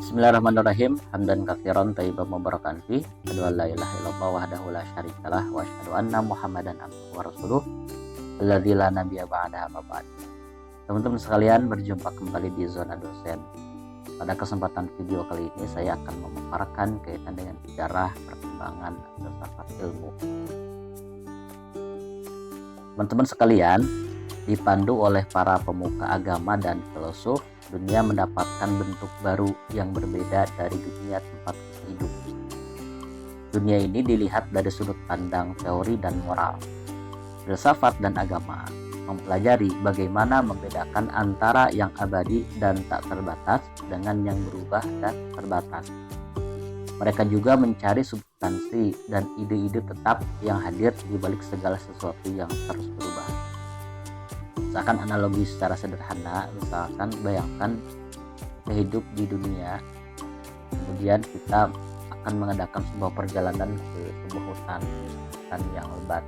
Bismillahirrahmanirrahim. Hamdan katsiran thayyiban mubarakan fi. Asyhadu an la ilaha illallah wahdahu la syarikalah wa asyhadu anna Muhammadan abduhu wa rasuluh alladzi la nabiyya ba'dahu amma ba'd. Teman-teman sekalian, berjumpa kembali di Zona Dosen. Pada kesempatan video kali ini saya akan memaparkan kaitan dengan sejarah perkembangan filsafat ilmu. Teman-teman sekalian, dipandu oleh para pemuka agama dan filosof, dunia mendapatkan bentuk baru yang berbeda dari dunia tempat kita hidup. Dunia ini dilihat dari sudut pandang teori dan moral. Filsafat dan agama mempelajari bagaimana membedakan antara yang abadi dan tak terbatas dengan yang berubah dan terbatas. Mereka juga mencari substansi dan ide-ide tetap yang hadir di balik segala sesuatu yang terus berubah. Misalkan analogi secara sederhana, misalkan bayangkan kita hidup di dunia, kemudian kita akan mengadakan sebuah perjalanan ke sebuah hutan yang lebat.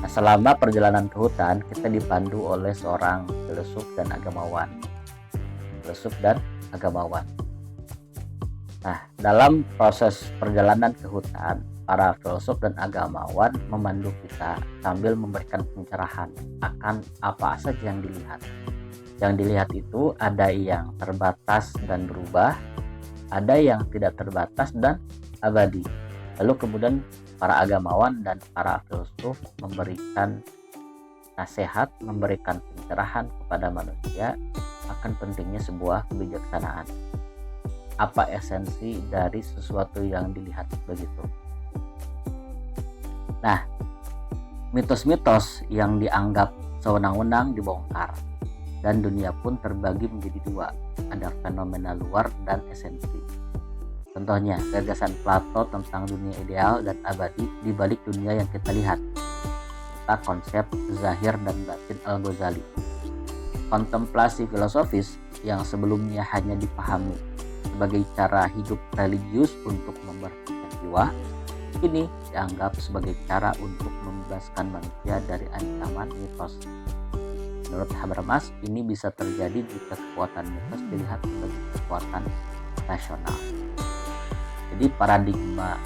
Nah, selama perjalanan ke hutan, kita dipandu oleh seorang filsuf dan agamawan. Nah, dalam proses perjalanan ke hutan, para filsuf dan agamawan memandu kita sambil memberikan pencerahan akan apa saja yang dilihat. Yang dilihat itu ada yang terbatas dan berubah, ada yang tidak terbatas dan abadi. Lalu kemudian para agamawan dan para filsuf memberikan nasihat, memberikan pencerahan kepada manusia akan pentingnya sebuah kebijaksanaan. Apa esensi dari sesuatu yang dilihat begitu? Nah, mitos-mitos yang dianggap sewenang-wenang dibongkar dan dunia pun terbagi menjadi dua, ada fenomena luar dan esensi. Contohnya, gagasan Plato tentang dunia ideal dan abadi di balik dunia yang kita lihat, serta konsep zahir dan batin Al-Ghazali. Kontemplasi filosofis yang sebelumnya hanya dipahami sebagai cara hidup religius untuk membersihkan jiwa, ini dianggap sebagai cara untuk membebaskan manusia dari ancaman mitos. Menurut Habermas, ini bisa terjadi jika kekuatan mitos dilihat sebagai kekuatan rasional. Jadi paradigma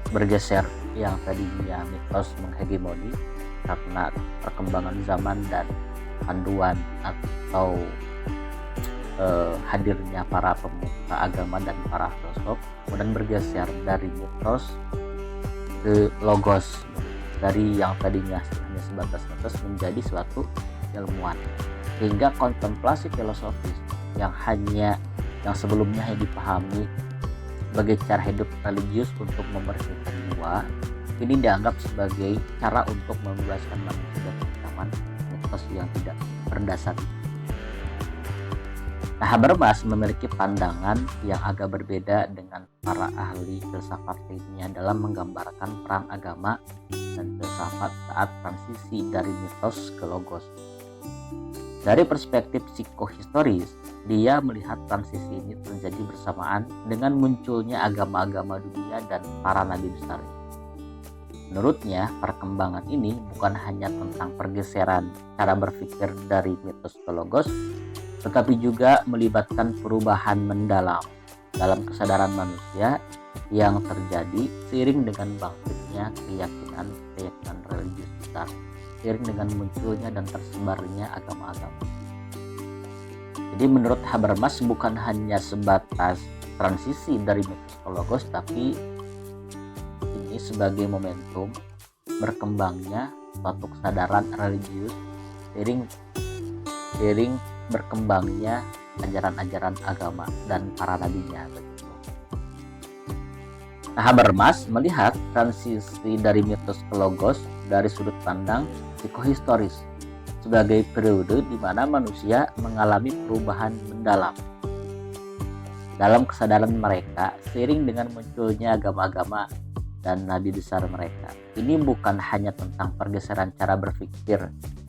bergeser yang tadinya mitos menghegemoni karena perkembangan zaman dan panduan atau hadirnya para pemuka agama dan para filosof, kemudian bergeser dari mitos ke logos, dari yang tadinya hanya sebatas mitos menjadi suatu ilmuwan, sehingga kontemplasi filosofis yang sebelumnya hanya dipahami sebagai cara hidup religius untuk membersihkan jiwa, ini dianggap sebagai cara untuk membebaskan manusia dari ancaman mitos yang tidak berdasar. Nah, Habermas memiliki pandangan yang agak berbeda dengan para ahli filsafat lainnya dalam menggambarkan peran agama dan filsafat saat transisi dari mitos ke logos. Dari perspektif psikohistoris, dia melihat transisi ini terjadi bersamaan dengan munculnya agama-agama dunia dan para nabi besar. Menurutnya, perkembangan ini bukan hanya tentang pergeseran cara berpikir dari mitos ke logos, tetapi juga melibatkan perubahan mendalam dalam kesadaran manusia yang terjadi seiring dengan bangkitnya keyakinan religius besar, seiring dengan munculnya dan tersebarnya agama-agama. Jadi menurut Habermas, bukan hanya sebatas transisi dari mitos ke logos, tapi ini sebagai momentum berkembangnya suatu kesadaran religius seiring berkembangnya ajaran-ajaran agama dan para nabinya. Nah, Habermas melihat transisi dari mitos ke logos dari sudut pandang psikohistoris sebagai periode di mana manusia mengalami perubahan mendalam dalam kesadaran mereka seiring dengan munculnya agama-agama dan nabi besar mereka. Ini bukan hanya tentang pergeseran cara berpikir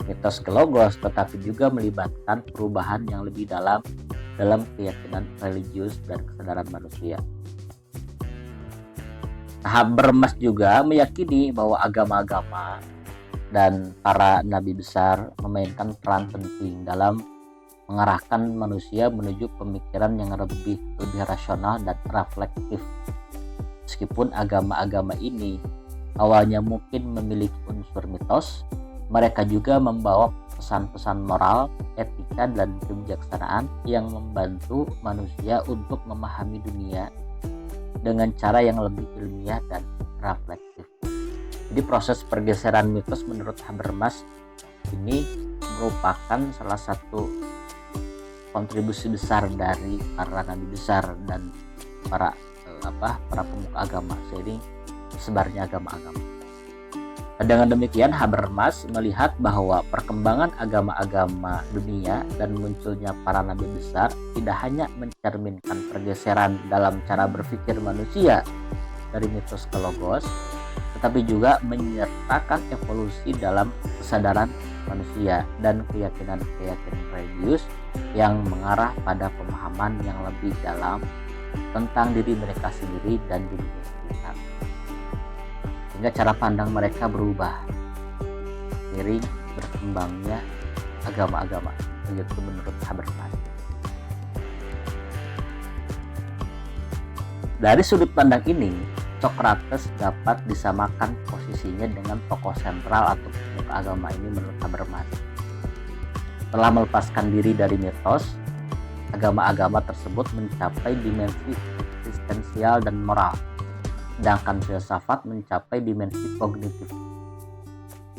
mitos ke logos, tetapi juga melibatkan perubahan yang lebih dalam keyakinan religius dan kesadaran manusia. Habermas juga meyakini bahwa agama-agama dan para nabi besar memainkan peran penting dalam mengarahkan manusia menuju pemikiran yang lebih rasional dan reflektif. Meskipun agama-agama ini awalnya mungkin memiliki unsur mitos, mereka juga membawa pesan-pesan moral, etika, dan kebijaksanaan yang membantu manusia untuk memahami dunia dengan cara yang lebih ilmiah dan reflektif. Jadi proses pergeseran mitos menurut Habermas ini merupakan salah satu kontribusi besar dari para nabi besar dan para pemuka agama seiring sebarnya agama-agama. Dengan demikian, Habermas melihat bahwa perkembangan agama-agama dunia dan munculnya para nabi besar tidak hanya mencerminkan pergeseran dalam cara berpikir manusia dari mitos ke logos, tetapi juga menyertakan evolusi dalam kesadaran manusia dan keyakinan-keyakinan religius yang mengarah pada pemahaman yang lebih dalam tentang diri mereka sendiri dan dunia sekitar. Sehingga cara pandang mereka berubah seiring berkembangnya agama-agama, begitu menurut Habermas. Dari sudut pandang ini, Socrates dapat disamakan posisinya dengan tokoh sentral atau pemuka agama ini menurut Habermas. Setelah melepaskan diri dari mitos, agama-agama tersebut mencapai dimensi eksistensial dan moral, sedangkan filsafat mencapai dimensi kognitif.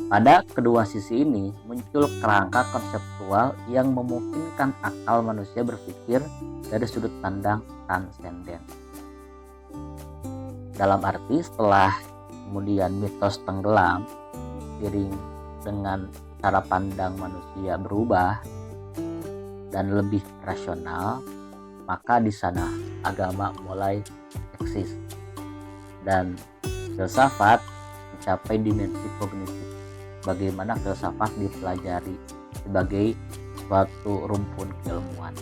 Pada kedua sisi ini muncul kerangka konseptual yang memungkinkan akal manusia berpikir dari sudut pandang transenden. Dalam arti setelah kemudian mitos tenggelam seiring dengan cara pandang manusia berubah dan lebih rasional, maka di sana agama mulai eksis dan filsafat mencapai dimensi kognitif. Bagaimana filsafat dipelajari sebagai suatu rumpun keilmuan.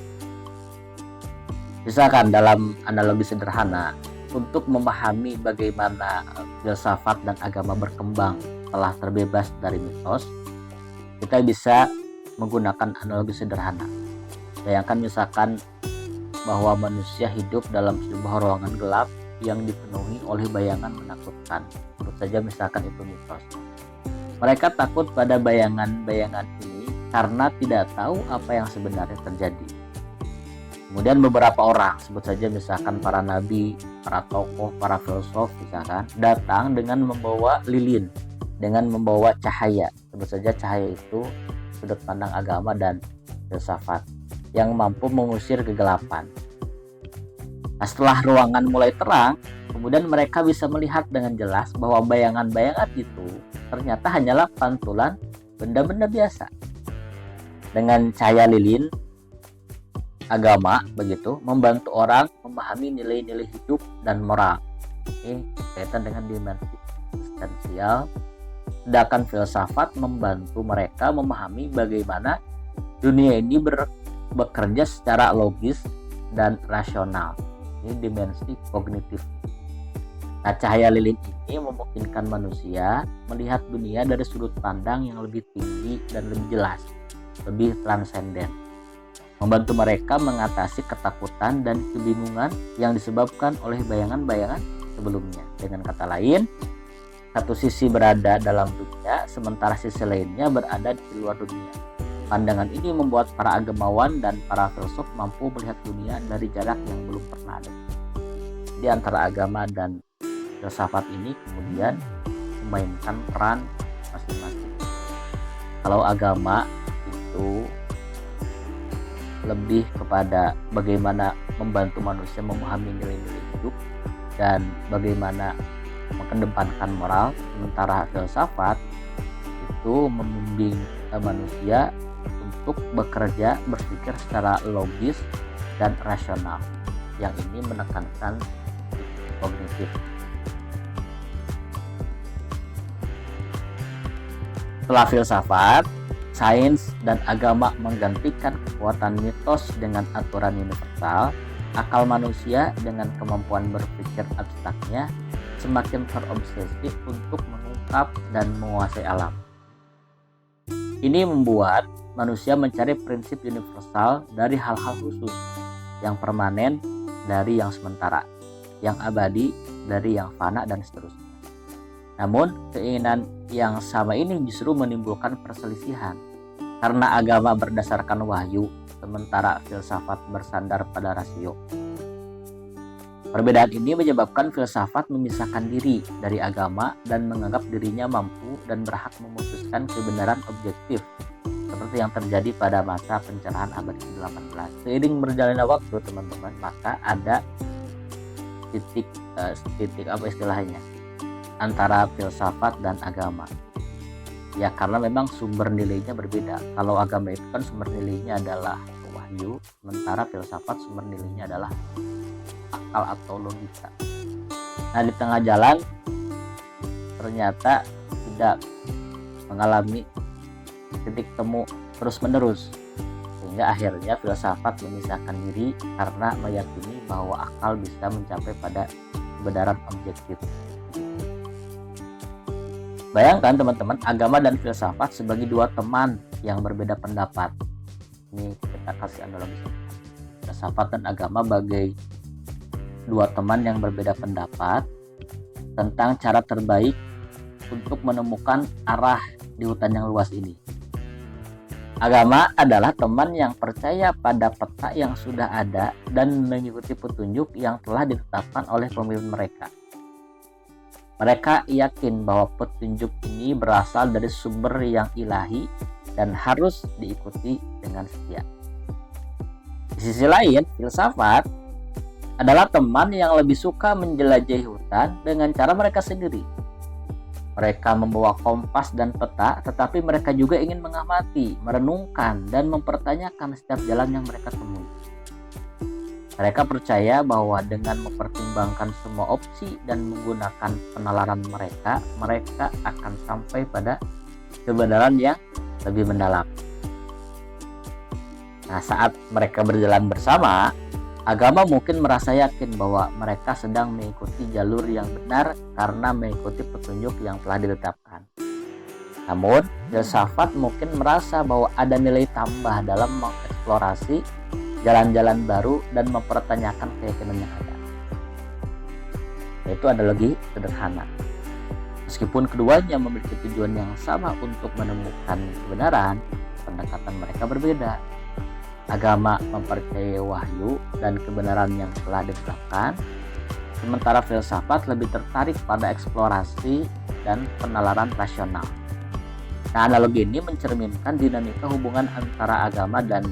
Misalkan dalam analogi sederhana, untuk memahami bagaimana filsafat dan agama berkembang setelah terbebas dari mitos, kita bisa menggunakan analogi sederhana. Bayangkan misalkan bahwa manusia hidup dalam sebuah ruangan gelap yang dipenuhi oleh bayangan menakutkan. Sebut saja misalkan itu mitos. Mereka takut pada bayangan-bayangan ini karena tidak tahu apa yang sebenarnya terjadi. Kemudian beberapa orang, sebut saja misalkan para nabi, para tokoh, para filsuf misalkan, datang dengan membawa lilin, dengan membawa cahaya. Sebut saja cahaya itu sudut pandang agama dan filsafat yang mampu mengusir kegelapan. Nah, setelah ruangan mulai terang, kemudian mereka bisa melihat dengan jelas bahwa bayangan-bayangan itu ternyata hanyalah pantulan benda-benda biasa. Dengan cahaya lilin, agama begitu membantu orang memahami nilai-nilai hidup dan moral. Ini berkaitan dengan dimensi eksistensial. Sedangkan filsafat membantu mereka memahami bagaimana dunia ini bekerja secara logis dan rasional. Ini dimensi kognitif. Nah, cahaya lilin ini memungkinkan manusia melihat dunia dari sudut pandang yang lebih tinggi dan lebih jelas, lebih transenden. Membantu mereka mengatasi ketakutan dan kebingungan yang disebabkan oleh bayangan-bayangan sebelumnya. Dengan kata lain, satu sisi berada dalam dunia, sementara sisi lainnya berada di luar dunia. Pandangan ini membuat para agamawan dan para filsuf mampu melihat dunia dari jarak yang belum pernah ada. Di antara agama dan filsafat ini kemudian memainkan peran masing-masing. Kalau agama itu lebih kepada bagaimana membantu manusia memahami nilai-nilai hidup dan bagaimana mengedepankan moral, sementara filsafat itu membimbing manusia untuk bekerja berpikir secara logis dan rasional, yang ini menekankan kognitif. Setelah filsafat, sains dan agama menggantikan kekuatan mitos dengan aturan universal, akal manusia dengan kemampuan berpikir abstraknya semakin terobsesi untuk mengungkap dan menguasai alam. Ini membuat manusia mencari prinsip universal dari hal-hal khusus, yang permanen dari yang sementara, yang abadi dari yang fana, dan seterusnya. Namun, keinginan yang sama ini justru menimbulkan perselisihan, karena agama berdasarkan wahyu, sementara filsafat bersandar pada rasio. Perbedaan ini menyebabkan filsafat memisahkan diri dari agama dan menganggap dirinya mampu dan berhak memutuskan kebenaran objektif, seperti yang terjadi pada masa pencerahan abad ke-18. Seiring berjalannya waktu, teman-teman, maka ada titik apa istilahnya antara filsafat dan agama. Ya, karena memang sumber nilainya berbeda. Kalau agama itu kan sumber nilainya adalah wahyu, sementara filsafat sumber nilainya adalah akal atau logika. Nah, di tengah jalan ternyata tidak mengalami titik temu terus-menerus, sehingga akhirnya filsafat memisahkan diri karena meyakini bahwa akal bisa mencapai pada kebenaran objektif. Bayangkan teman-teman, agama dan filsafat sebagai dua teman yang berbeda pendapat. Ini kita kasih analogi. Filsafat dan agama bagai dua teman yang berbeda pendapat tentang cara terbaik untuk menemukan arah di hutan yang luas ini. Agama adalah teman yang percaya pada peta yang sudah ada dan mengikuti petunjuk yang telah ditetapkan oleh pemimpin mereka. Mereka yakin bahwa petunjuk ini berasal dari sumber yang ilahi dan harus diikuti dengan setia. Di sisi lain, filsafat adalah teman yang lebih suka menjelajahi hutan dengan cara mereka sendiri. Mereka membawa kompas dan peta, tetapi mereka juga ingin mengamati, merenungkan, dan mempertanyakan setiap jalan yang mereka temui. Mereka percaya bahwa dengan mempertimbangkan semua opsi dan menggunakan penalaran mereka akan sampai pada kebenaran yang lebih mendalam. Nah, saat mereka berjalan bersama, agama mungkin merasa yakin bahwa mereka sedang mengikuti jalur yang benar karena mengikuti petunjuk yang telah ditetapkan. Namun, filsafat mungkin merasa bahwa ada nilai tambah dalam mengeksplorasi jalan-jalan baru dan mempertanyakan keyakinan yang ada. Itu analogi sederhana. Meskipun keduanya memiliki tujuan yang sama untuk menemukan kebenaran, pendekatan mereka berbeda. Agama mempercayai wahyu dan kebenaran yang telah ditetapkan, sementara filsafat lebih tertarik pada eksplorasi dan penalaran rasional. Nah, analogi ini mencerminkan dinamika hubungan antara agama dan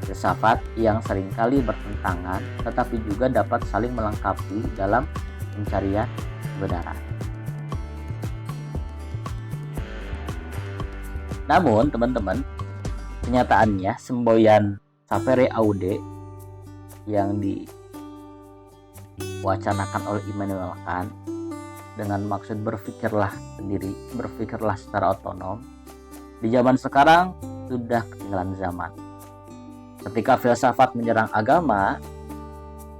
filsafat yang seringkali bertentangan, tetapi juga dapat saling melengkapi dalam pencarian kebenaran. Namun, teman-teman, kenyataannya semboyan sapere aude yang diwacanakan oleh Immanuel Kant dengan maksud berpikirlah sendiri, berpikirlah secara otonom, di zaman sekarang sudah ketinggalan zaman. Ketika filsafat menyerang agama,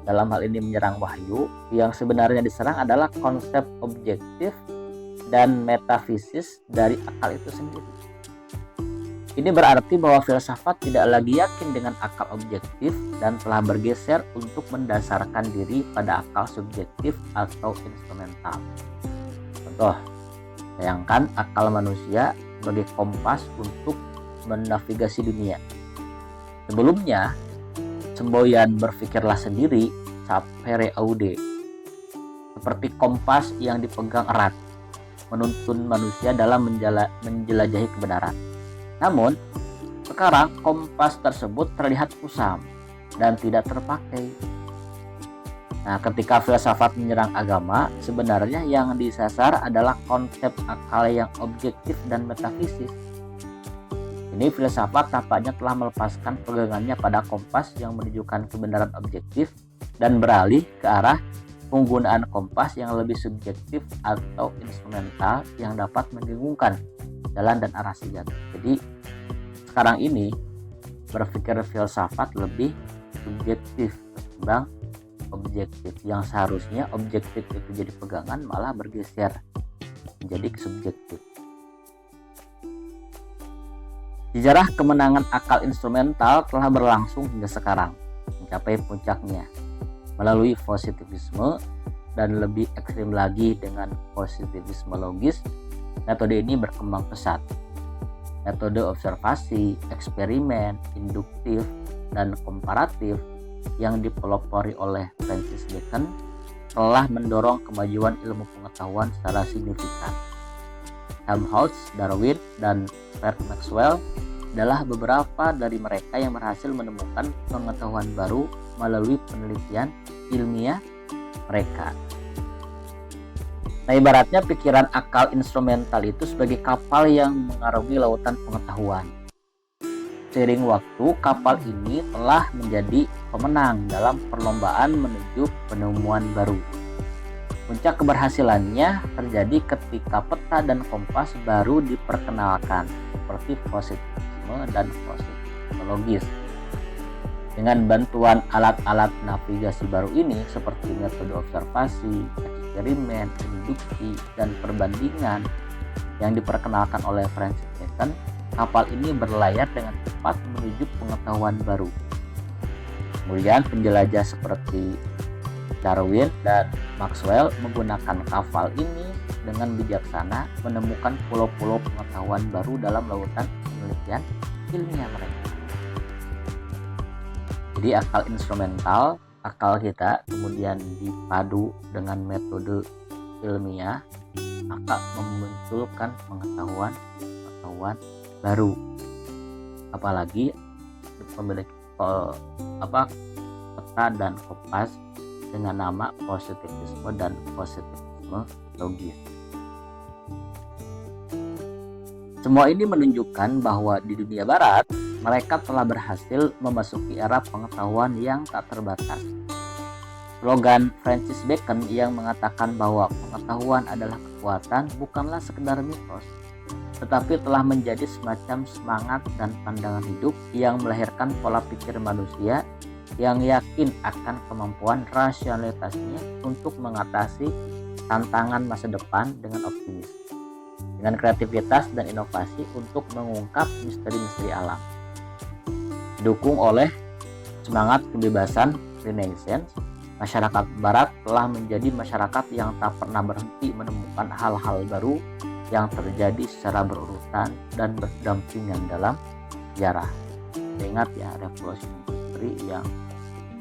dalam hal ini menyerang wahyu, yang sebenarnya diserang adalah konsep objektif dan metafisis dari akal itu sendiri. Ini berarti bahwa filsafat tidak lagi yakin dengan akal objektif dan telah bergeser untuk mendasarkan diri pada akal subjektif atau instrumental. Contoh, bayangkan akal manusia sebagai kompas untuk menavigasi dunia. Sebelumnya, semboyan berpikirlah sendiri, sapere aude, seperti kompas yang dipegang erat, menuntun manusia dalam menjelajahi kebenaran. Namun, sekarang kompas tersebut terlihat kusam dan tidak terpakai. Nah, ketika filsafat menyerang agama, sebenarnya yang disasar adalah konsep akal yang objektif dan metafisis. Ini filsafat tampaknya telah melepaskan pegangannya pada kompas yang menunjukkan kebenaran objektif dan beralih ke arah penggunaan kompas yang lebih subjektif atau instrumental yang dapat membingungkan jalan dan arah sejati. Jadi sekarang ini berpikir filsafat lebih subjektif ketimbang objektif. Yang seharusnya objektif itu jadi pegangan malah bergeser menjadi subjektif. Sejarah kemenangan akal instrumental telah berlangsung hingga sekarang, mencapai puncaknya melalui positivisme dan lebih ekstrim lagi dengan positivisme logis. Metode ini berkembang pesat. Metode observasi, eksperimen, induktif, dan komparatif yang dipelopori oleh Francis Bacon telah mendorong kemajuan ilmu pengetahuan secara signifikan. Helmholtz, Darwin, dan Bert Maxwell adalah beberapa dari mereka yang berhasil menemukan pengetahuan baru melalui penelitian ilmiah mereka. Nah, ibaratnya pikiran akal instrumental itu sebagai kapal yang mengarungi lautan pengetahuan. Seiring waktu, kapal ini telah menjadi pemenang dalam perlombaan menuju penemuan baru. Puncak keberhasilannya terjadi ketika peta dan kompas baru diperkenalkan, seperti positivisme dan positivisme logis. Dengan bantuan alat-alat navigasi baru ini seperti metode observasi, eksperimen, induksi, dan perbandingan yang diperkenalkan oleh Francis Bacon, kapal ini berlayar dengan cepat menuju pengetahuan baru. Kemudian penjelajah seperti Darwin dan Maxwell menggunakan kapal ini dengan bijaksana menemukan pulau-pulau pengetahuan baru dalam lautan penelitian ilmiah mereka. Jadi akal instrumental, akal kita kemudian dipadu dengan metode ilmiah, maka memunculkan pengetahuan baru. Apalagi memiliki peta dan kompas dengan nama positivisme dan positivisme logis. Semua ini menunjukkan bahwa di dunia barat mereka telah berhasil memasuki era pengetahuan yang tak terbatas. Slogan Francis Bacon yang mengatakan bahwa pengetahuan adalah kekuatan bukanlah sekedar mitos, tetapi telah menjadi semacam semangat dan pandangan hidup yang melahirkan pola pikir manusia yang yakin akan kemampuan rasionalitasnya untuk mengatasi tantangan masa depan dengan optimis, dengan kreativitas dan inovasi untuk mengungkap misteri-misteri alam. Didukung oleh semangat kebebasan Renaissance, masyarakat Barat telah menjadi masyarakat yang tak pernah berhenti menemukan hal-hal baru yang terjadi secara berurutan dan berdampingan dalam sejarah. Ingat ya, revolusi industri yang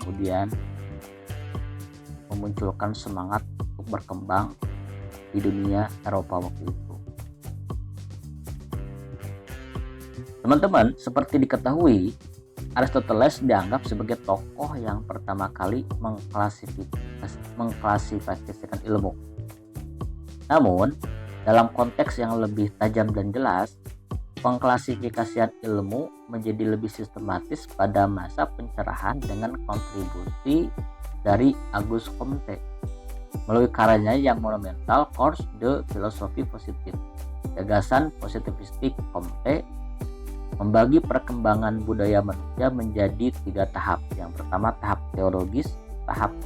kemudian memunculkan semangat untuk berkembang di dunia Eropa waktu itu. Teman-teman, seperti diketahui, Aristoteles dianggap sebagai tokoh yang pertama kali mengklasifikasikan ilmu. Namun, dalam konteks yang lebih tajam dan jelas, pengklasifikasian ilmu menjadi lebih sistematis pada masa pencerahan dengan kontribusi dari Auguste Comte melalui karyanya yang monumental Cours de Philosophie Positive. Gagasan positivistik Comte membagi perkembangan budaya manusia menjadi 3 tahap. Yang pertama tahap teologis, tahap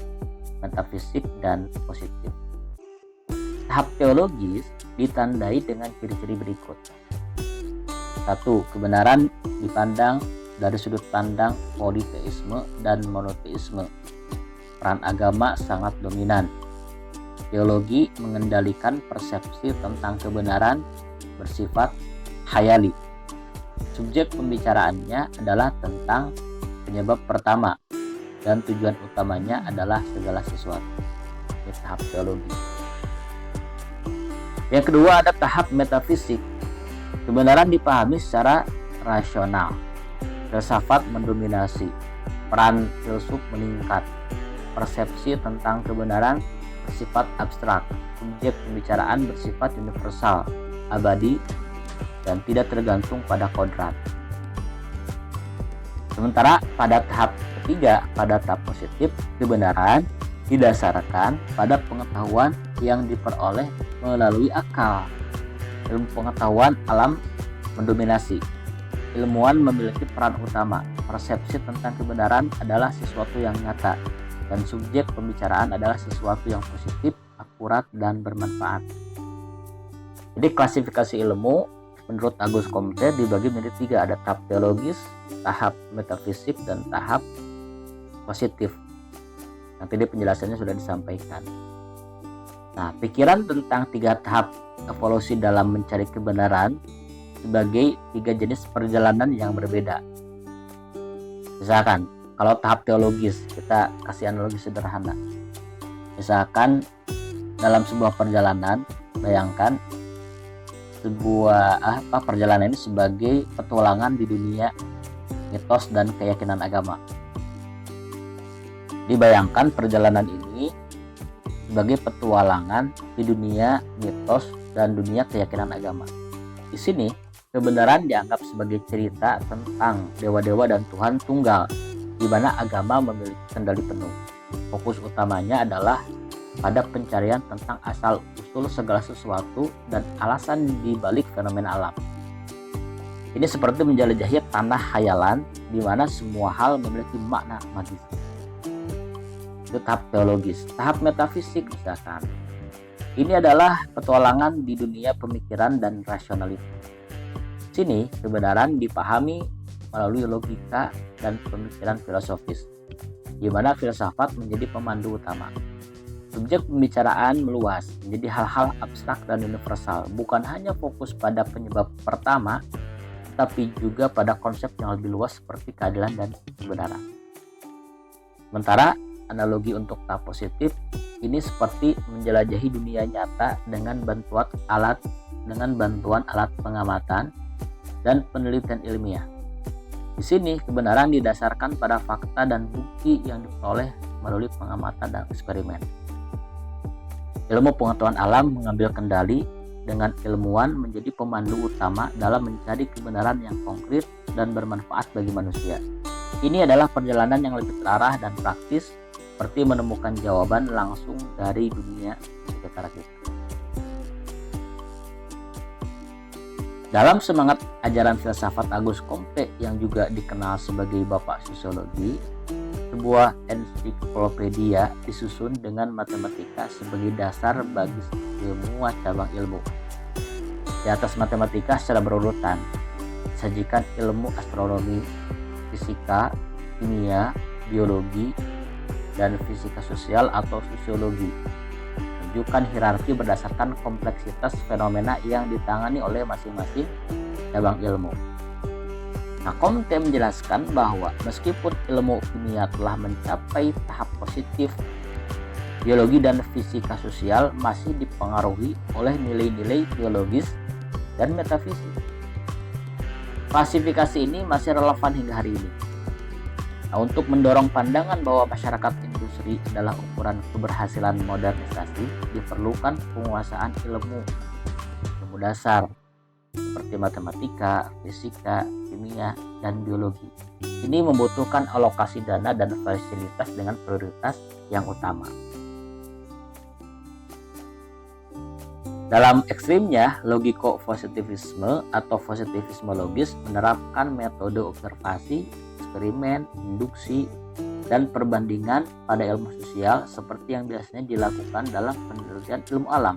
metafisik, dan positif. Tahap teologis ditandai dengan ciri-ciri berikut. 1. Kebenaran dipandang dari sudut pandang politeisme dan monoteisme. Peran agama sangat dominan. Teologi mengendalikan persepsi tentang kebenaran bersifat khayali. Subjek pembicaraannya adalah tentang penyebab pertama dan tujuan utamanya adalah segala sesuatu. Ini tahap teologi. Yang kedua ada tahap metafisik. Kebenaran dipahami secara rasional. Filsafat mendominasi. Peran filsuf meningkat. Persepsi tentang kebenaran bersifat abstrak. Subjek pembicaraan bersifat universal, abadi, dan tidak tergantung pada kodrat. Sementara pada tahap ketiga, pada tahap positif, kebenaran didasarkan pada pengetahuan yang diperoleh melalui akal. Ilmu pengetahuan alam mendominasi. Ilmuwan memiliki peran utama. Persepsi tentang kebenaran adalah sesuatu yang nyata, dan subjek pembicaraan adalah sesuatu yang positif, akurat, dan bermanfaat. Jadi klasifikasi ilmu menurut Agus Comte dibagi menjadi 3, ada tahap teologis, tahap metafisik, dan tahap positif. Nanti di penjelasannya sudah disampaikan. Nah, pikiran tentang 3 tahap evolusi dalam mencari kebenaran sebagai 3 jenis perjalanan yang berbeda. Misalkan kalau tahap teologis, kita kasih analogi sederhana. Misalkan dalam sebuah perjalanan, bayangkan sebuah perjalanan ini sebagai petualangan di dunia mitos dan keyakinan agama. Dibayangkan perjalanan ini sebagai petualangan di dunia mitos dan dunia keyakinan agama. Di sini kebenaran dianggap sebagai cerita tentang dewa-dewa dan Tuhan tunggal, di mana agama memiliki kendali penuh. Fokus utamanya adalah pada pencarian tentang asal-usul segala sesuatu dan alasan di balik fenomena alam. Ini seperti menjelajahi tanah khayalan di mana semua hal memiliki makna magis. Itu tahap teologis. Tahap metafisik misalkan. Ini adalah petualangan di dunia pemikiran dan rasionalitas. Di sini kebenaran dipahami melalui logika dan pemikiran filosofis, di mana filsafat menjadi pemandu utama. Subjek pembicaraan meluas menjadi hal-hal abstrak dan universal, bukan hanya fokus pada penyebab pertama, tapi juga pada konsep yang lebih luas seperti keadilan dan kebenaran. Sementara analogi untuk tahap positif ini seperti menjelajahi dunia nyata dengan bantuan alat pengamatan dan penelitian ilmiah. Di sini kebenaran didasarkan pada fakta dan bukti yang diperoleh melalui pengamatan dan eksperimen. Ilmu pengetahuan alam mengambil kendali dengan ilmuwan menjadi pemandu utama dalam mencari kebenaran yang konkret dan bermanfaat bagi manusia. Ini adalah perjalanan yang lebih terarah dan praktis, seperti menemukan jawaban langsung dari dunia sekitar kita. Dalam semangat ajaran filsafat Agus Comte yang juga dikenal sebagai Bapak Sosiologi, sebuah ensiklopedia disusun dengan matematika sebagai dasar bagi semua cabang ilmu. Di atas matematika secara berurutan disajikan ilmu astronomi, fisika, kimia, biologi, dan fisika sosial atau sosiologi. Menunjukkan hierarki berdasarkan kompleksitas fenomena yang ditangani oleh masing-masing cabang ilmu. Nah, Comte menjelaskan bahwa meskipun ilmu kimia telah mencapai tahap positif, biologi dan fisika sosial masih dipengaruhi oleh nilai-nilai biologis dan metafisik. Klasifikasi ini masih relevan hingga hari ini. Nah, untuk mendorong pandangan bahwa masyarakat industri adalah ukuran keberhasilan modernisasi, diperlukan penguasaan ilmu dasar seperti matematika, fisika, kimia, dan biologi. Ini membutuhkan alokasi dana dan fasilitas dengan prioritas yang utama. Dalam ekstrimnya, logiko-positivisme atau positivisme logis menerapkan metode observasi, eksperimen, induksi, dan perbandingan pada ilmu sosial seperti yang biasanya dilakukan dalam penelitian ilmu alam.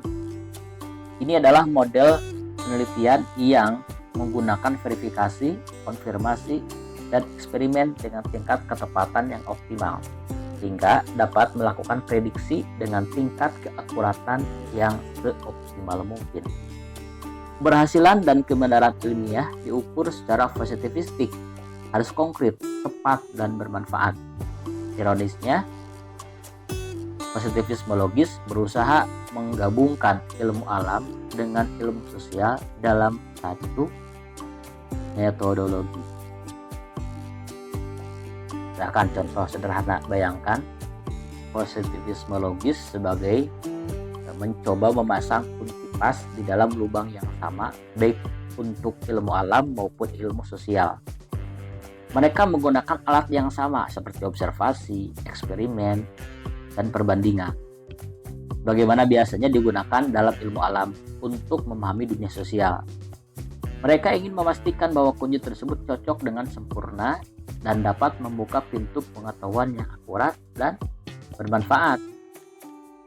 Ini adalah model penelitian yang menggunakan verifikasi, konfirmasi, dan eksperimen dengan tingkat ketepatan yang optimal, sehingga dapat melakukan prediksi dengan tingkat keakuratan yang seoptimal mungkin. Keberhasilan dan kebenaran ilmiah diukur secara positivistik, harus konkret, tepat, dan bermanfaat. Ironisnya, positivisme logis berusaha menggabungkan ilmu alam dengan ilmu sosial dalam satu metodologi. Misalkan contoh sederhana, bayangkan positivisme logis sebagai mencoba memasang kunci pas di dalam lubang yang sama, baik untuk ilmu alam maupun ilmu sosial. Mereka menggunakan alat yang sama seperti observasi, eksperimen, dan perbandingan. Bagaimana biasanya digunakan dalam ilmu alam untuk memahami dunia sosial. Mereka ingin memastikan bahwa kunci tersebut cocok dengan sempurna dan dapat membuka pintu pengetahuan yang akurat dan bermanfaat.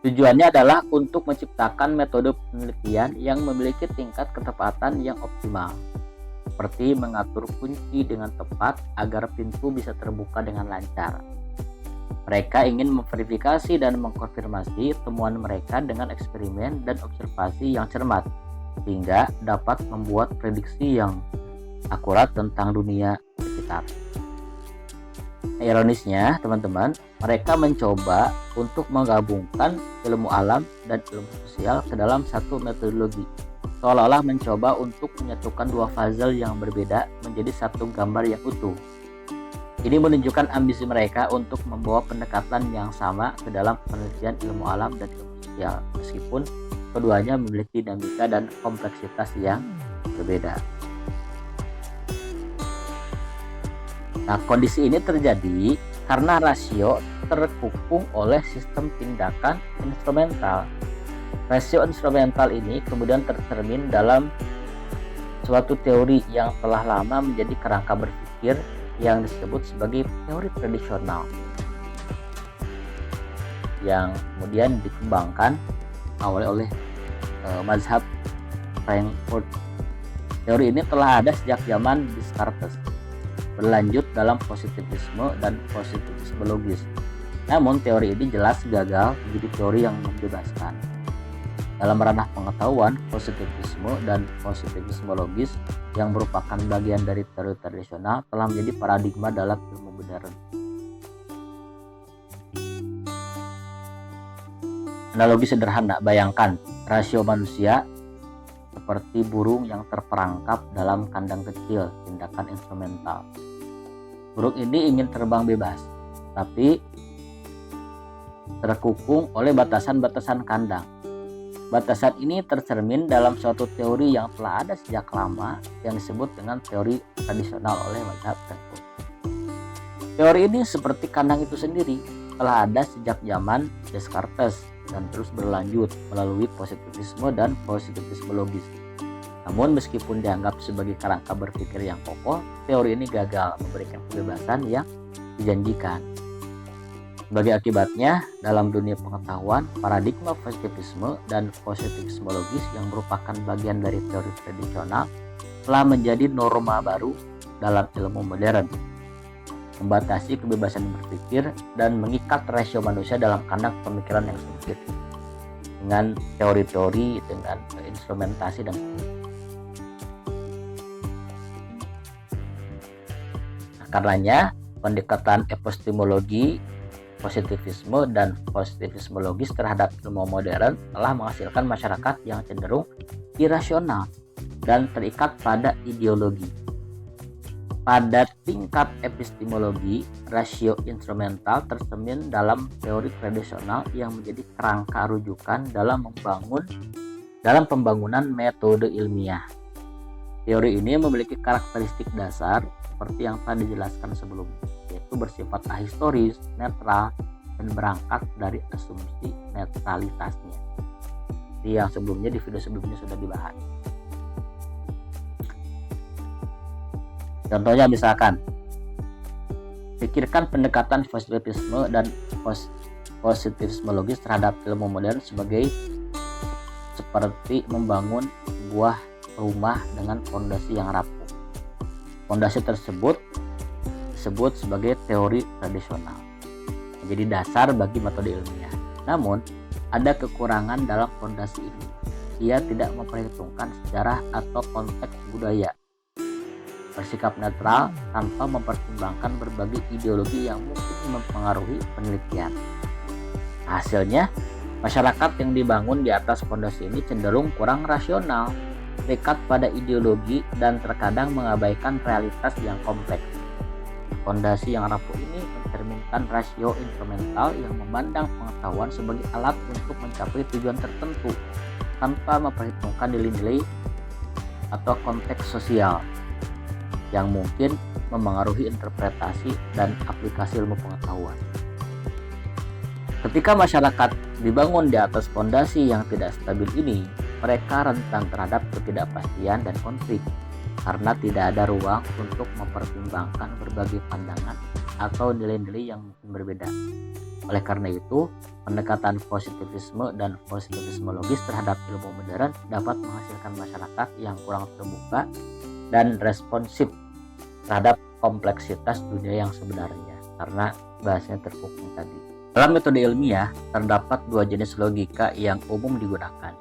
Tujuannya adalah untuk menciptakan metode penelitian yang memiliki tingkat ketepatan yang optimal, seperti mengatur kunci dengan tepat agar pintu bisa terbuka dengan lancar. Mereka ingin memverifikasi dan mengkonfirmasi temuan mereka dengan eksperimen dan observasi yang cermat, sehingga dapat membuat prediksi yang akurat tentang dunia sekitar. Ironisnya, teman-teman, mereka mencoba untuk menggabungkan ilmu alam dan ilmu sosial ke dalam satu metodologi, seolah-olah mencoba untuk menyatukan dua puzzle yang berbeda menjadi satu gambar yang utuh. Ini menunjukkan ambisi mereka untuk membawa pendekatan yang sama ke dalam penelitian ilmu alam dan ilmu sosial, meskipun keduanya memiliki dinamika dan kompleksitas yang berbeda. Nah, kondisi ini terjadi karena rasio terkungkung oleh sistem tindakan instrumental. Rasio instrumental ini kemudian tercermin dalam suatu teori yang telah lama menjadi kerangka berpikir yang disebut sebagai teori tradisional, yang kemudian dikembangkan oleh mazhab Frankfurt. Teori ini telah ada sejak zaman Descartes, berlanjut dalam positivisme dan positivisme logis. Namun teori ini jelas gagal menjadi teori yang membebaskan. Dalam ranah pengetahuan, positivisme dan positivisme logis yang merupakan bagian dari teori tradisional telah menjadi paradigma dalam ilmu modern. Analogi sederhana, bayangkan rasio manusia seperti burung yang terperangkap dalam kandang kecil, tindakan instrumental. Burung ini ingin terbang bebas, tapi terkungkung oleh batasan-batasan kandang. Batasan ini tercermin dalam suatu teori yang telah ada sejak lama yang disebut dengan teori tradisional oleh mazhab Frankfurt. Teori ini seperti kandang itu sendiri, telah ada sejak zaman Descartes dan terus berlanjut melalui positivisme dan positivisme logis. Namun meskipun dianggap sebagai kerangka berpikir yang kokoh, teori ini gagal memberikan kebebasan yang dijanjikan. Sebagai akibatnya, dalam dunia pengetahuan, paradigma positivisme dan positivisme logis yang merupakan bagian dari teori tradisional telah menjadi norma baru dalam ilmu modern, membatasi kebebasan berpikir dan mengikat rasio manusia dalam kandang pemikiran yang sempit dengan teori-teori, dengan instrumentasi dan karenanya pendekatan epistemologi, positivisme dan positivisme logis terhadap ilmu modern telah menghasilkan masyarakat yang cenderung irasional dan terikat pada ideologi. Pada tingkat epistemologi, rasio instrumental tercermin dalam teori tradisional yang menjadi kerangka rujukan dalam pembangunan metode ilmiah. Teori ini memiliki karakteristik dasar seperti yang telah dijelaskan sebelumnya, yaitu bersifat ahistoris, netral, dan berangkat dari asumsi netralitasnya. Yang sebelumnya di video sebelumnya sudah dibahas. Contohnya misalkan, pikirkan pendekatan positivisme dan positivisme logis terhadap ilmu modern seperti membangun sebuah rumah dengan fondasi yang rapuh. Fondasi tersebut disebut sebagai teori tradisional, menjadi dasar bagi metode ilmiah. Namun, ada kekurangan dalam fondasi ini. Ia tidak memperhitungkan sejarah atau konteks budaya, bersikap netral tanpa mempertimbangkan berbagai ideologi yang mungkin mempengaruhi penelitian. Hasilnya, masyarakat yang dibangun di atas fondasi ini cenderung kurang rasional, terikat pada ideologi, dan terkadang mengabaikan realitas yang kompleks. Fondasi yang rapuh ini mencerminkan rasio instrumental yang memandang pengetahuan sebagai alat untuk mencapai tujuan tertentu tanpa memperhitungkan nilai-nilai atau konteks sosial yang mungkin memengaruhi interpretasi dan aplikasi ilmu pengetahuan. Ketika masyarakat dibangun di atas fondasi yang tidak stabil ini, mereka rentan terhadap ketidakpastian dan konflik karena tidak ada ruang untuk mempertimbangkan berbagai pandangan atau nilai-nilai yang mungkin berbeda. Oleh karena itu, pendekatan positivisme dan positivisme logis terhadap ilmu modern dapat menghasilkan masyarakat yang kurang terbuka dan responsif terhadap kompleksitas dunia yang sebenarnya, karena bahasanya terkungkung tadi. Dalam metode ilmiah, terdapat dua jenis logika yang umum digunakan,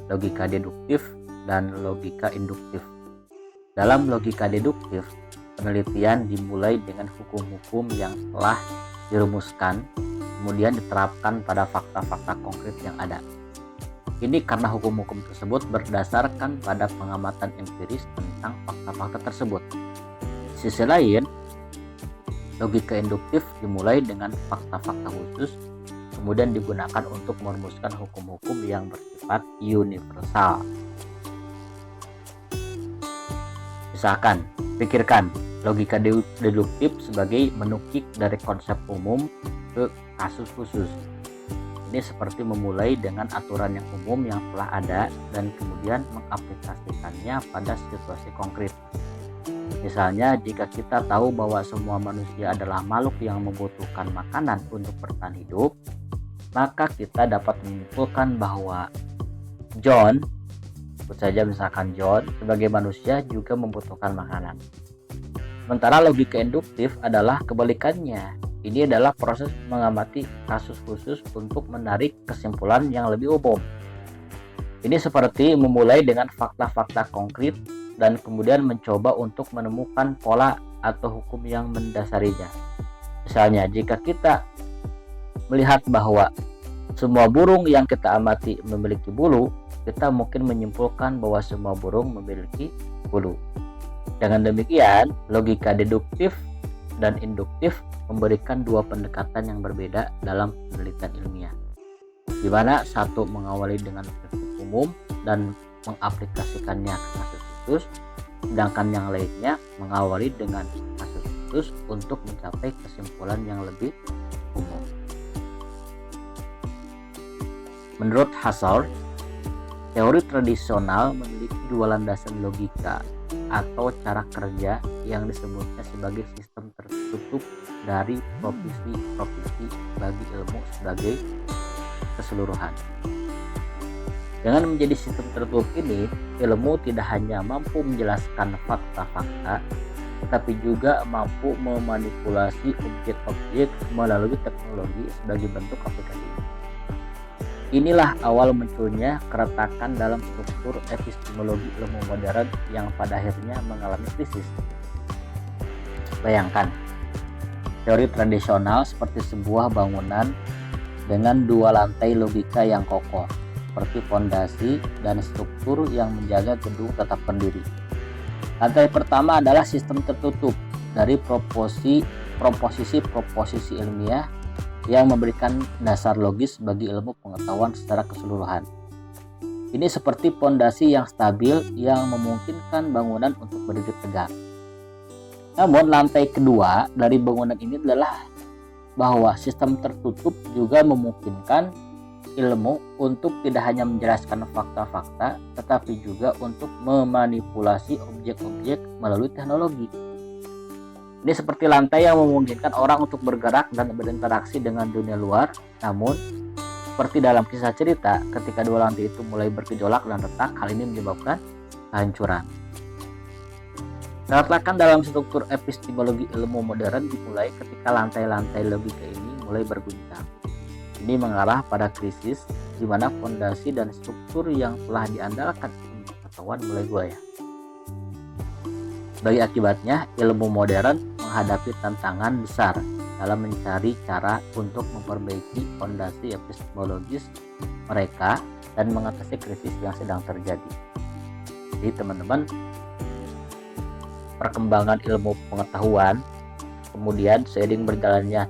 logika deduktif dan logika induktif. Dalam logika deduktif, penelitian dimulai dengan hukum-hukum yang telah dirumuskan, kemudian diterapkan pada fakta-fakta konkret yang ada. Ini karena hukum-hukum tersebut berdasarkan pada pengamatan empiris tentang fakta-fakta tersebut. Di sisi lain, logika induktif dimulai dengan fakta-fakta khusus, kemudian digunakan untuk merumuskan hukum-hukum yang bersifat universal. Misalkan, pikirkan logika deduktif sebagai menukik dari konsep umum ke kasus khusus. Ini seperti memulai dengan aturan yang umum yang telah ada dan kemudian mengaplikasikannya pada situasi konkret. Misalnya, jika kita tahu bahwa semua manusia adalah makhluk yang membutuhkan makanan untuk bertahan hidup, maka kita dapat menyimpulkan bahwa John, sebut saja misalkan John, sebagai manusia juga membutuhkan makanan. Sementara logika induktif adalah kebalikannya. Ini adalah proses mengamati kasus khusus untuk menarik kesimpulan yang lebih umum. Ini seperti memulai dengan fakta-fakta konkret dan kemudian mencoba untuk menemukan pola atau hukum yang mendasarinya. Misalnya, jika kita melihat bahwa semua burung yang kita amati memiliki bulu, kita mungkin menyimpulkan bahwa semua burung memiliki bulu. Dengan demikian, logika deduktif dan induktif memberikan dua pendekatan yang berbeda dalam penelitian ilmiah, di mana satu mengawali dengan prinsip umum dan mengaplikasikannya ke kasus khusus, sedangkan yang lainnya mengawali dengan kasus khusus untuk mencapai kesimpulan yang lebih umum. Menurut Husserl, teori tradisional memiliki dua landasan logika atau cara kerja yang disebutnya sebagai sistem tertutup dari profesi-profesi bagi ilmu sebagai keseluruhan. Dengan menjadi sistem tertutup ini, ilmu tidak hanya mampu menjelaskan fakta-fakta, tetapi juga mampu memanipulasi objek-objek melalui teknologi sebagai bentuk aplikasi. Inilah awal munculnya keretakan dalam struktur epistemologi ilmu modern yang pada akhirnya mengalami krisis. Bayangkan, teori tradisional seperti sebuah bangunan dengan dua lantai logika yang kokoh, seperti fondasi dan struktur yang menjaga gedung tetap berdiri. Lantai pertama adalah sistem tertutup dari proposisi-proposisi ilmiah yang memberikan dasar logis bagi ilmu pengetahuan secara keseluruhan. Ini seperti fondasi yang stabil yang memungkinkan bangunan untuk berdiri tegak. Namun lantai kedua dari bangunan ini adalah bahwa sistem tertutup juga memungkinkan ilmu untuk tidak hanya menjelaskan fakta-fakta, tetapi juga untuk memanipulasi objek-objek melalui teknologi. Ini seperti lantai yang memungkinkan orang untuk bergerak dan berinteraksi dengan dunia luar. Namun, seperti dalam kisah cerita, ketika dua lantai itu mulai bergejolak dan retak, hal ini menyebabkan kehancuran. Keretakan dalam struktur epistemologi ilmu modern dimulai ketika lantai-lantai logika ini mulai berguncang. Ini mengarah pada krisis di mana fondasi dan struktur yang telah diandalkan ilmu pengetahuan mulai goyah. Sebagai akibatnya, ilmu modern menghadapi tantangan besar dalam mencari cara untuk memperbaiki fondasi epistemologis mereka dan mengatasi krisis yang sedang terjadi. Jadi teman-teman, perkembangan ilmu pengetahuan kemudian seiring berjalannya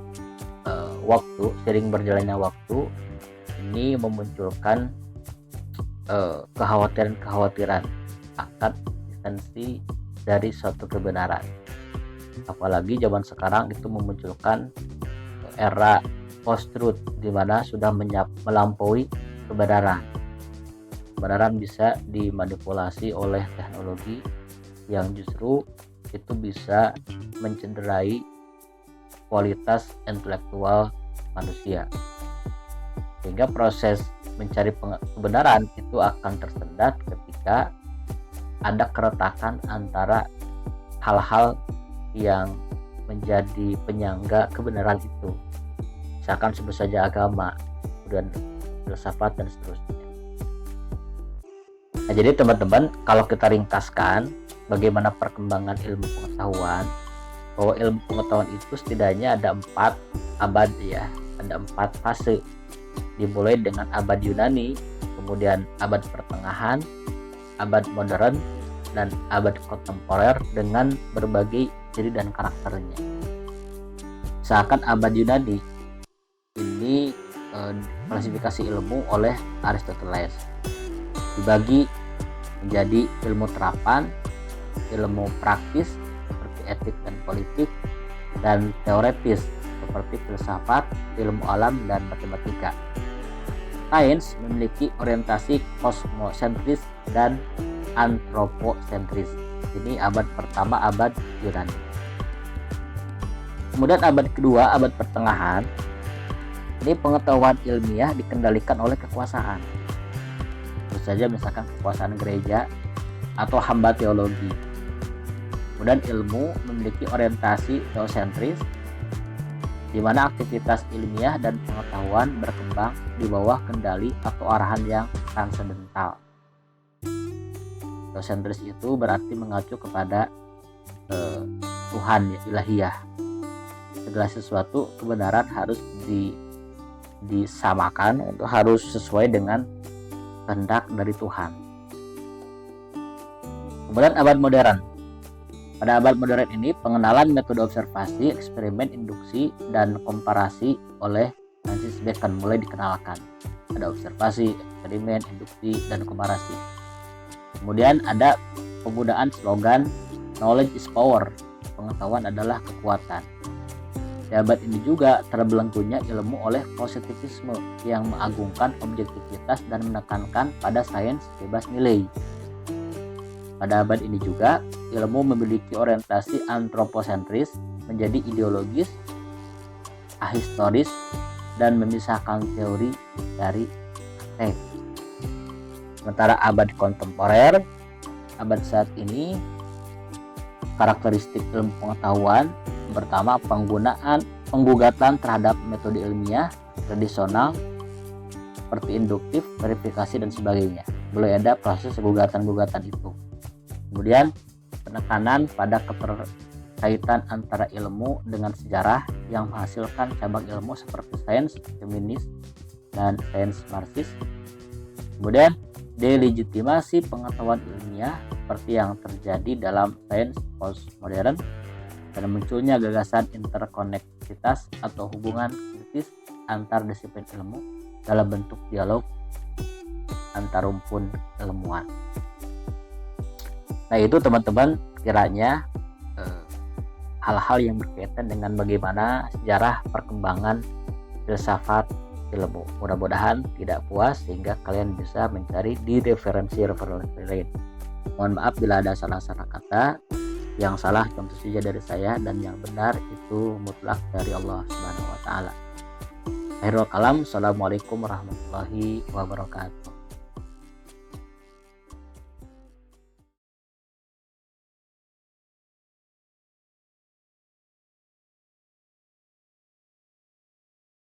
waktu ini memunculkan kekhawatiran akan eksistensi dari suatu kebenaran. Apalagi zaman sekarang itu memunculkan era post-truth di mana sudah melampaui kebenaran. Kebenaran bisa dimanipulasi oleh teknologi yang justru itu bisa mencederai kualitas intelektual manusia, sehingga proses mencari kebenaran itu akan tersendat ketika ada keretakan antara hal-hal yang menjadi penyangga kebenaran itu, misalkan sebut saja agama, kemudian filsafat dan seterusnya. Nah, jadi teman-teman, kalau kita ringkaskan bagaimana perkembangan ilmu pengetahuan, bahwa ilmu pengetahuan itu setidaknya ada 4 abad ya, ada 4 fase, dimulai dengan abad Yunani, kemudian abad pertengahan, abad modern, dan abad kontemporer dengan berbagai ciri dan karakternya. Misalkan abad Yunani ini klasifikasi ilmu oleh Aristoteles dibagi menjadi ilmu terapan, ilmu praktis seperti etik dan politik, dan teoretis seperti filsafat, ilmu alam, dan matematika. Sains memiliki orientasi kosmosentris dan antroposentris. Ini abad pertama, abad Yunani. Kemudian abad kedua, abad pertengahan, ini pengetahuan ilmiah dikendalikan oleh kekuasaan. Tentu saja misalkan kekuasaan gereja atau hamba teologi. Kemudian ilmu memiliki orientasi teosentris, di mana aktivitas ilmiah dan pengetahuan berkembang di bawah kendali atau arahan yang transendental. Teosentris itu berarti mengacu kepada Tuhan, ilahiyah. Segala sesuatu kebenaran harus disamakan, untuk harus sesuai dengan kehendak dari Tuhan. Kemudian abad modern. Pada abad modern ini pengenalan metode observasi, eksperimen, induksi, dan komparasi oleh Francis Bacon mulai dikenalkan. Ada observasi, eksperimen, induksi, dan komparasi. Kemudian ada penggunaan slogan knowledge is power, pengetahuan adalah kekuatan. Di abad ini juga terbelenggunya ilmu oleh positivisme yang mengagungkan objektivitas dan menekankan pada sains bebas nilai. Pada abad ini juga ilmu memiliki orientasi antroposentris, menjadi ideologis, ahistoris, dan memisahkan teori dari praktek. Sementara abad kontemporer, abad saat ini, karakteristik ilmu pengetahuan pertama, penggugatan terhadap metode ilmiah tradisional seperti induktif, verifikasi, dan sebagainya. Mulai ada proses gugatan-gugatan itu. Kemudian penekanan pada keterkaitan antara ilmu dengan sejarah yang menghasilkan cabang ilmu seperti sains feminis dan sains marxis. Kemudian delegitimasi pengetahuan ilmiah seperti yang terjadi dalam sains postmodern, dan munculnya gagasan interkonektivitas atau hubungan kritis antar disiplin ilmu dalam bentuk dialog antar rumpun ilmuwan. Nah, itu teman-teman kiranya hal-hal yang berkaitan dengan bagaimana sejarah perkembangan filsafat ilmu. Mudah-mudahan tidak puas sehingga kalian bisa mencari di referensi-referensi lain. Mohon maaf bila ada salah-salah kata. Yang salah tentu saja dari saya, dan yang benar itu mutlak dari Allah Subhanahu wa taala. Akhirul kalam, assalamualaikum warahmatullahi wabarakatuh.